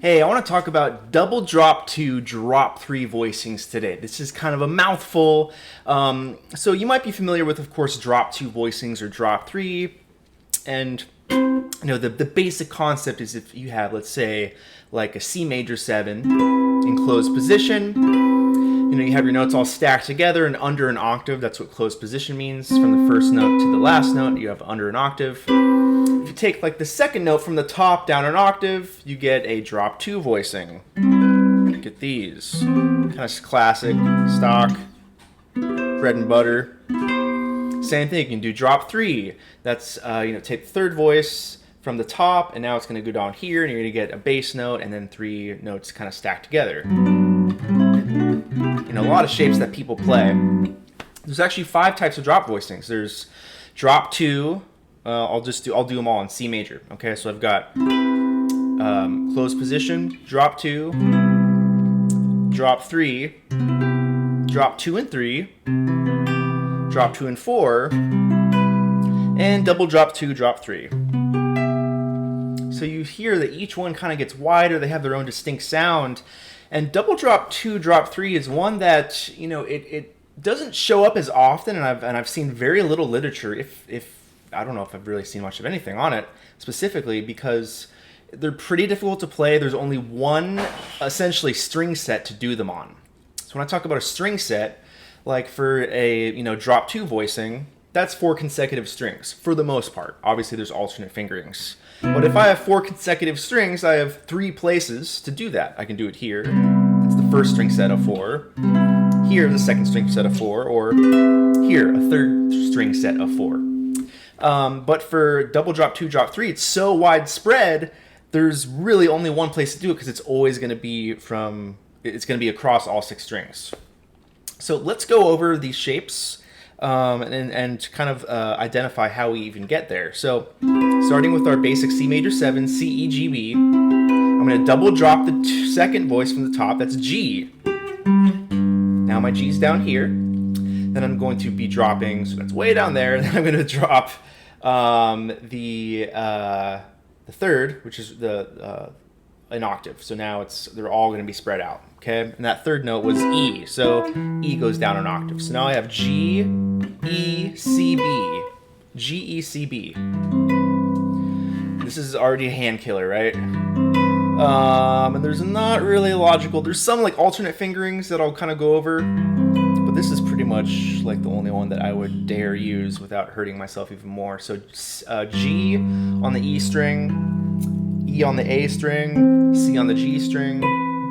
Hey, I want to talk about double drop 2, drop 3 voicings today. This is kind of a mouthful. So you might be familiar with, of course, drop 2 voicings or drop 3. And the basic concept is if you have, let's say, like a C major 7 in closed position, you have your notes all stacked together and under an octave. That's what closed position means. From the first note to the last note, you have under an octave. If you take like the second note from the top down an octave, you get a drop 2 voicing. Look at these. Kind of classic, stock, bread and butter. Same thing, you can do drop 3. That's, take the third voice from the top, and now it's going to go down here, and you're going to get a bass note, and then 3 notes kind of stacked together. A lot of shapes that people play. There's actually 5 types of drop voicings. There's drop 2. I'll do them all in C major. Okay, so I've got closed position, drop 2, drop 3, drop 2 and 3, drop 2 and 4, and double drop 2, drop 3. So you hear that each one kind of gets wider. They have their own distinct sound. And double drop 2, drop 3 is one that it doesn't show up as often, and I've seen very little literature. If I don't know if I've really seen much of anything on it specifically, because they're pretty difficult to play. There's only one essentially string set to do them on. So when I talk about a string set, like for a drop 2 voicing, that's 4 consecutive strings for the most part. Obviously there's alternate fingerings. But if I have 4 consecutive strings, I have 3 places to do that. I can do it here. That's the first string set of 4. Here, the second string set of 4. Or here, a third string set of 4. But for double drop 2, drop 3, it's so widespread, there's really only one place to do it because it's always going to be across all 6 strings. So let's go over these shapes and kind of identify how we even get there. So starting with our basic C major 7, C, E, G, B, I'm going to double drop the second voice from the top. That's G. Now my G's down here. Then I'm going to be dropping, so that's way down there. Then I'm going to drop the third, which is an octave. So now they're all going to be spread out. Okay, and that third note was E, so E goes down an octave. So now I have G, E, C, B. G, E, C, B. This is already a hand killer, right? And there's not really logical. There's some like alternate fingerings that I'll kind of go over, but this is pretty much like the only one that I would dare use without hurting myself even more. So G on the E string, E on the A string, C on the G string,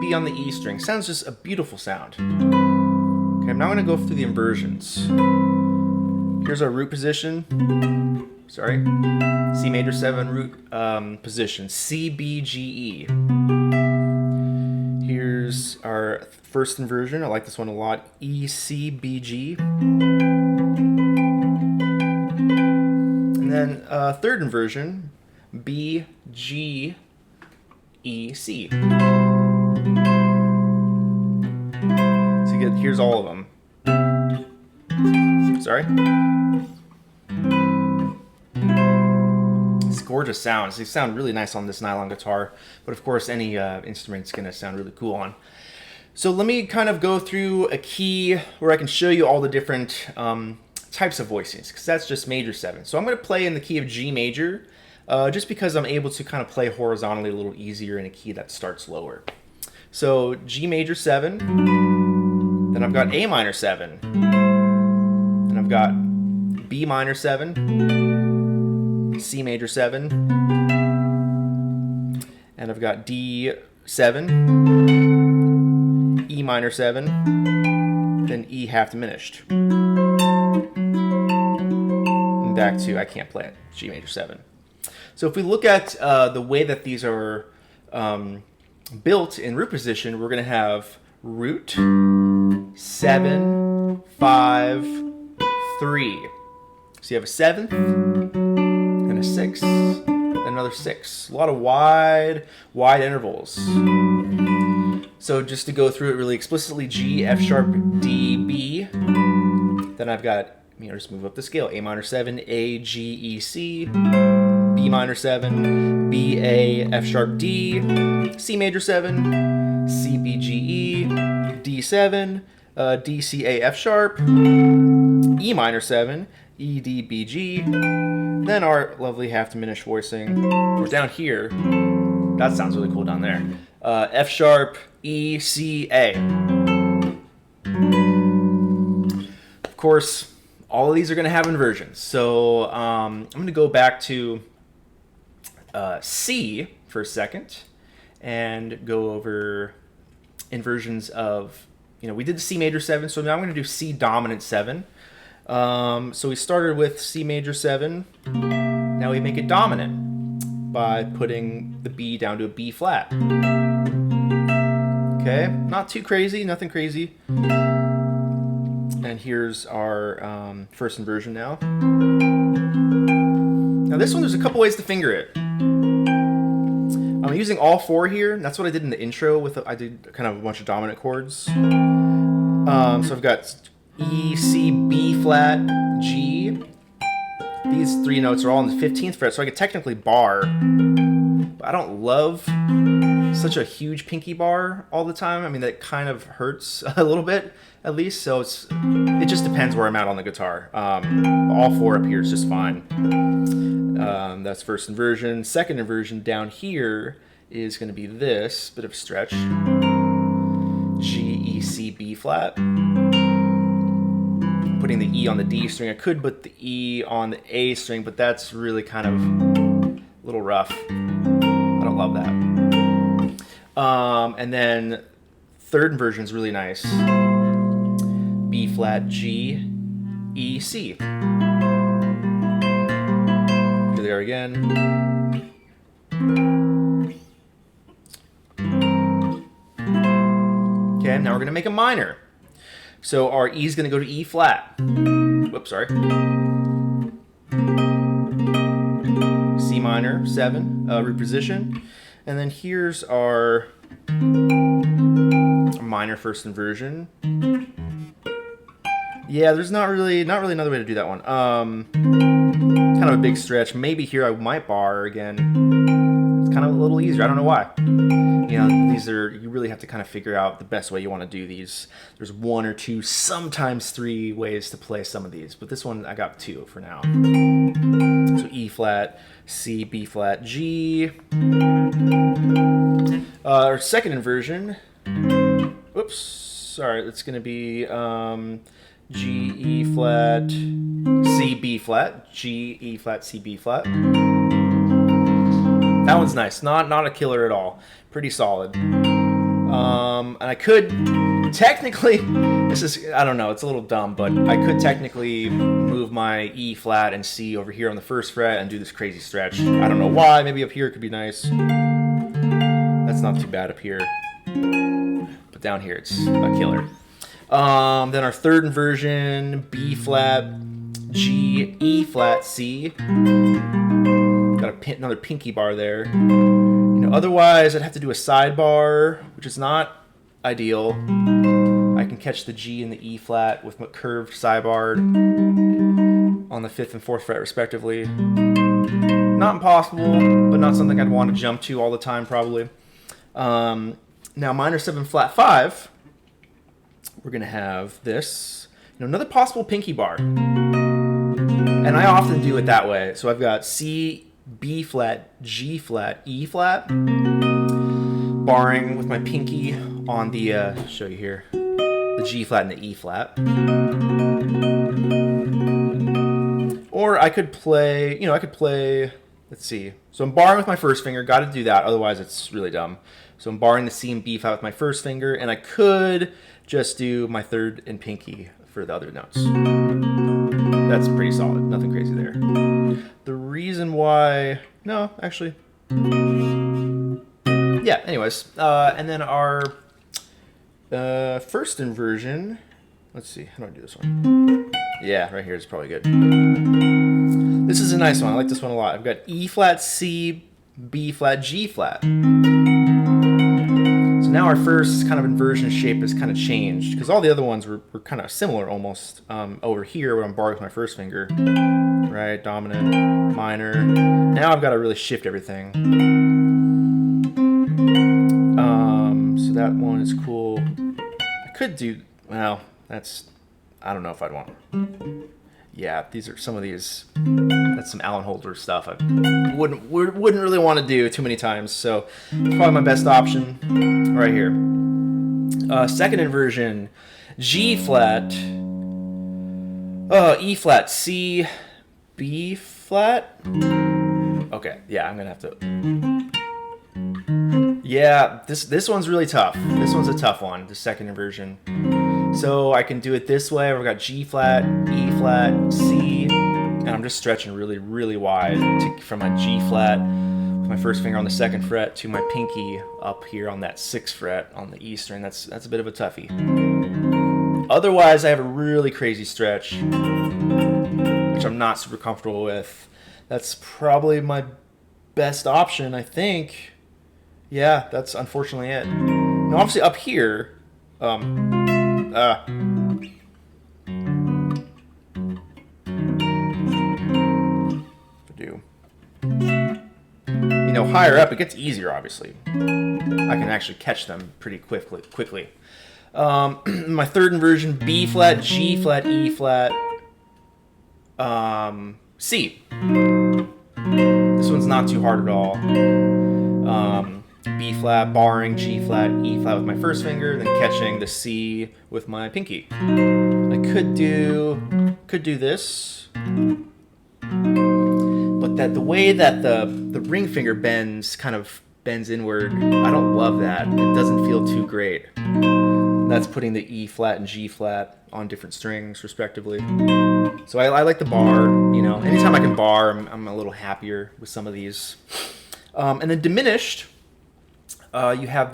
B on the E string. Sounds just a beautiful sound. Okay, I'm now going to go through the inversions. Here's our root position. Sorry. C major 7 root position. C, B, G, E. Here's our first inversion. I like this one a lot. E, C, B, G. And then third inversion. B, G, E, C. Here's all of them. Sorry. It's gorgeous sounds. They sound really nice on this nylon guitar, but of course any instrument's gonna sound really cool on. So let me kind of go through a key where I can show you all the different types of voicings, because that's just major 7. So I'm gonna play in the key of G major, just because I'm able to kind of play horizontally a little easier in a key that starts lower. So G major 7. Then I've got A minor 7. Then I've got B minor 7. C major 7. And I've got D 7. E minor 7. Then E half diminished. And back to, I can't play it, G major 7. So if we look at the way that these are built in root position, we're going to have root 7, 5, 3. So you have a 7th, and a 6th, and another 6. A lot of wide intervals. So just to go through it really explicitly, G, F sharp, D, B. Then I've got, just move up the scale. A minor 7, A, G, E, C, B B minor 7, B, A, F sharp, D, C major 7, C, B, G, E, D 7, D, C, A, F sharp, E minor 7, E, D, B, G, then our lovely half diminished voicing. We're down here. That sounds really cool down there. F sharp, E, C, A. Of course, all of these are going to have inversions. So I'm going to go back to C for a second and go over inversions of, we did the C major 7, so now I'm going to do C dominant 7. So we started with C major 7. Now we make it dominant by putting the B down to a B flat. Okay, not too crazy, nothing crazy. And here's our first inversion now. Now this one, there's a couple ways to finger it. I'm using all 4 here, and that's what I did in the intro I did kind of a bunch of dominant chords. So I've got E, C, B flat, G. These 3 notes are all on the 15th fret, so I could technically bar, but I don't love such a huge pinky bar all the time. I mean, that kind of hurts a little bit, at least, so it just depends where I'm at on the guitar. All 4 up here is just fine. That's first inversion. Second inversion down here is going to be this bit of stretch. G, E, C, B flat. Putting the E on the D string. I could put the E on the A string, but that's really kind of a little rough. I don't love that. And then third inversion is really nice. B flat, G, E, C. Here they are again. Okay, now we're going to make a minor. So our E is going to go to E flat. Whoops, sorry. C minor, 7, reposition. And then here's our minor first inversion. Yeah, there's not really another way to do that one. Kind of a big stretch. Maybe here I might bar again. It's kind of a little easier. I don't know why. You really have to kind of figure out the best way you want to do these. There's 1 or 2, sometimes 3 ways to play some of these, but this one I got 2 for now. So E flat, C, B flat, G. Our second inversion. Oops, sorry. It's going to be G, E flat, C, B flat, G, E flat, C, B flat. That one's nice. Not a killer at all. Pretty solid. And I could technically, I don't know, it's a little dumb, but I could technically move my E flat and C over here on the first fret and do this crazy stretch. I don't know why. Maybe up here it could be nice. That's not too bad up here. But down here it's a killer. Then our third inversion, B flat, G, E flat, C. Got another pinky bar there. Otherwise I'd have to do a sidebar, which is not ideal. I can catch the G and the E flat with my curved sidebar on the 5th and 4th fret respectively. Not impossible, but not something I'd want to jump to all the time probably. Now minor 7 flat 5, we're going to have this, another possible pinky bar. And I often do it that way. So I've got C, B flat, G flat, E flat, barring with my pinky on the, show you here, the G flat and the E flat. Or I could play, let's see. So I'm barring with my first finger, got to do that, otherwise it's really dumb. So I'm barring the C and B flat with my first finger, and I could just do my third and pinky for the other notes. That's pretty solid, nothing crazy there. The reason why, no, actually, yeah, anyways. And then our first inversion, let's see, how do I do this one? Yeah, right here is probably good. This is a nice one, I like this one a lot. I've got E flat, C, B flat, G flat. So now our first kind of inversion shape has kind of changed, because all the other ones were kind of similar almost over here where I'm barring with my first finger. right? Dominant, minor. Now I've got to really shift everything. So that one is cool. I could do, well, that's, I don't know if I'd want. Yeah, these are some of these. That's some Allen Holder stuff I wouldn't really want to do too many times. So it's probably my best option right here. Second inversion, G flat, E flat, C, B flat. Okay, yeah, I'm gonna have to. Yeah, this one's really tough. This one's a tough one, the second inversion. So I can do it this way. I've got G flat, E flat, C, and I'm just stretching really, really wide from my G flat with my first finger on the second fret to my pinky up here on that 6th fret on the E string. That's a bit of a toughie. Otherwise, I have a really crazy stretch, which I'm not super comfortable with. That's probably my best option, I think. Yeah, that's unfortunately it. Now, obviously up here, you know, higher up, it gets easier, obviously. I can actually catch them pretty quickly. My third inversion, B flat, G flat, E flat, C. This one's not too hard at all. B flat, barring G flat, E flat with my first finger, then catching the C with my pinky. I could do this, but the way that the ring finger bends inward, I don't love that. It doesn't feel too great. That's putting the E flat and G flat on different strings, respectively. So I like the bar. You know, anytime I can bar, I'm a little happier with some of these. And then diminished. You have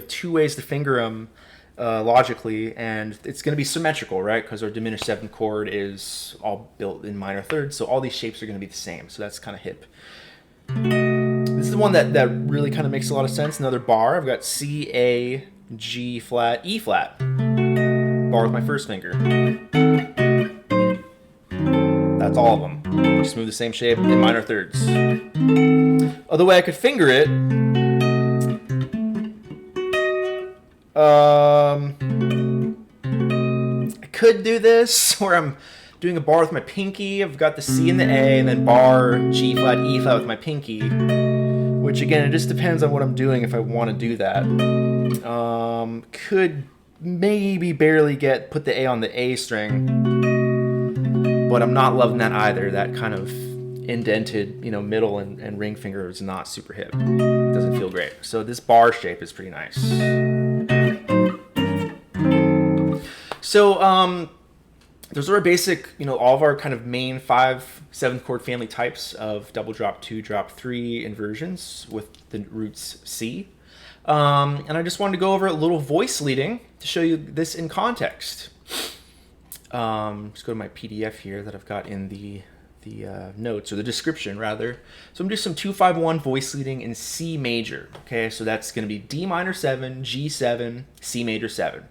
two ways to finger them logically, and it's going to be symmetrical, right? Because our diminished 7th chord is all built in minor thirds, so all these shapes are going to be the same. So that's kind of hip. This is the one that really kind of makes a lot of sense. Another bar. I've got C, A, G flat, E flat. Bar with my first finger. That's all of them. Just move the same shape in minor thirds. Other way I could finger it. I could do this where I'm doing a bar with my pinky. I've got the C and the A, and then bar, G flat, E flat with my pinky. Which again, it just depends on what I'm doing if I want to do that. Could maybe barely put the A on the A string, but I'm not loving that either. That kind of indented, middle and ring finger is not super hip. Doesn't feel great. So this bar shape is pretty nice. So those are our basic, all of our kind of main 5 7th chord family types of double drop 2, drop 3 inversions with the roots C. And I just wanted to go over a little voice leading to show you this in context. Just go to my PDF here that I've got in the notes, or the description rather. So I'm going to do some 2-5-1 voice leading in C major. Okay, so that's going to be D minor 7, G7, C major 7.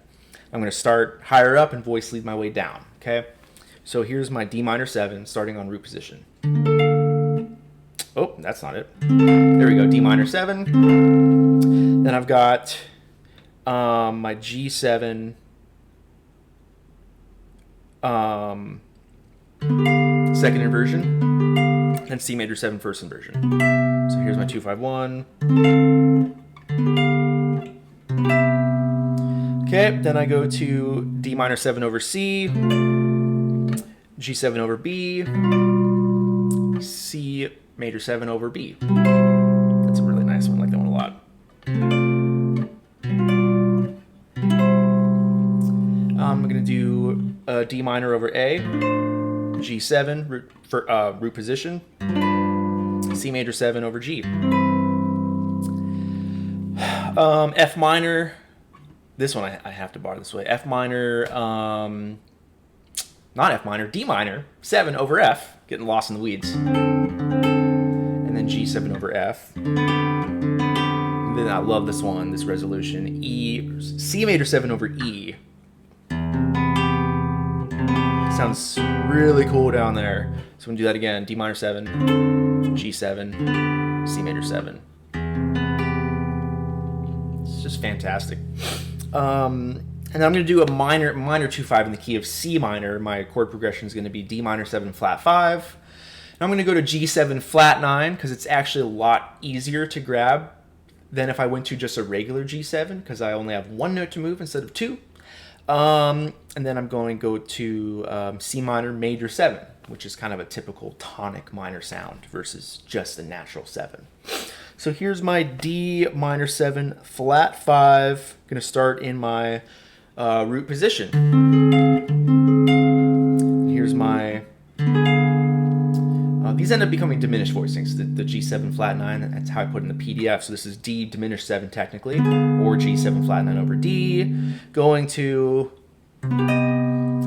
I'm going to start higher up and voice lead my way down. Okay, so here's my D minor 7 starting on root position. Oh, that's not it. There we go, D minor 7. Then I've got my G7, second inversion, and C major 7 first inversion. So here's my 2-5-1. Okay, then I go to D minor 7 over C, G7 over B, C major 7 over B. That's a really nice one, I like that one a lot. I'm going to do D minor over A, G7 root position, C major 7 over G. F minor, this one I have to bar this way. F minor, not F minor, D minor 7 over F, getting lost in the weeds. And then G7 over F. And then I love this one, this resolution, C major 7 over E. sounds really cool down there. So I'm gonna do that again. D minor 7, G7, C major 7. It's just fantastic. And then I'm gonna do a minor 2/5 in the key of C minor. My chord progression is gonna be D minor 7 flat 5. And I'm gonna go to G7 flat 9 because it's actually a lot easier to grab than if I went to just a regular G7 because I only have one note to move instead of two. And then I'm going to go to C minor major 7, which is kind of a typical tonic minor sound versus just a natural 7. So here's my D minor 7 flat 5. I'm going to start in my root position. Here's my... these end up becoming diminished voicings. The G7 flat 9, that's how I put in the PDF. So this is D diminished 7 technically, or G7 flat 9 over D, going to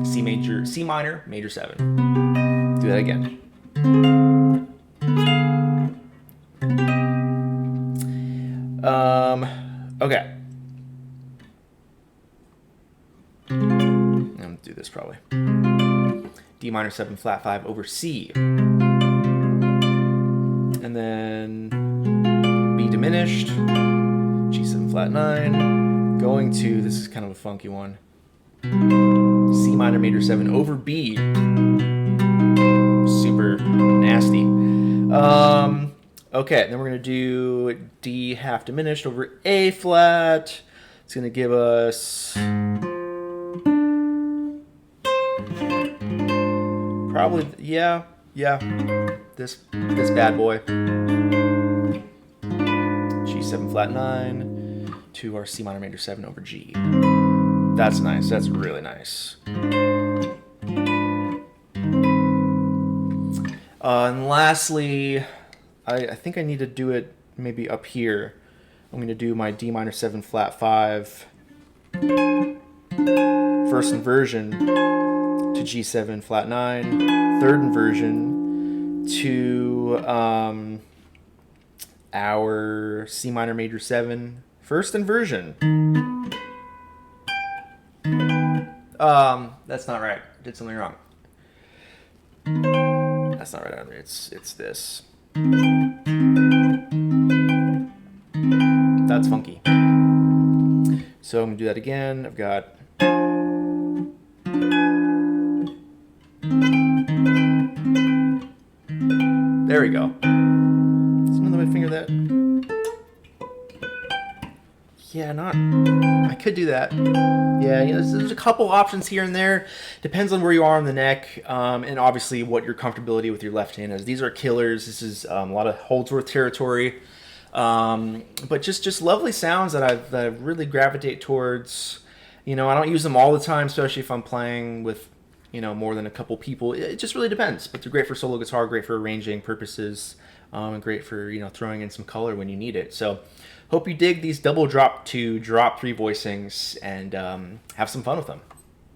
C minor major 7. Do that again. Okay. I'm gonna do this probably. D minor 7 flat 5 over C. And then B diminished, G7 flat 9, going to, this is kind of a funky one, C minor major 7 over B. Super nasty. Okay, then we're going to do D half diminished over A flat. It's going to give us probably, yeah, this bad boy. G7 flat 9 to our C minor major 7 over G. That's nice. That's really nice. And lastly, I think I need to do it maybe up here. I'm going to do my D minor 7 flat 5 first inversion to G7 flat 9, third inversion to our C minor major 7 first inversion. That's not right. I did something wrong. That's not right either. It's this. That's funky. So I'm gonna do that again. I've got there we go. Is another way to finger that? Yeah, I could do that. Yeah, there's a couple options here and there. Depends on where you are on the neck, and obviously what your comfortability with your left hand is. These are killers. This is a lot of Holdsworth territory, but just lovely sounds that I really gravitate towards. I don't use them all the time, especially if I'm playing with more than a couple people. It just really depends. But they're great for solo guitar, great for arranging purposes, and great for throwing in some color when you need it. So hope you dig these double drop 2, drop 3 voicings and have some fun with them.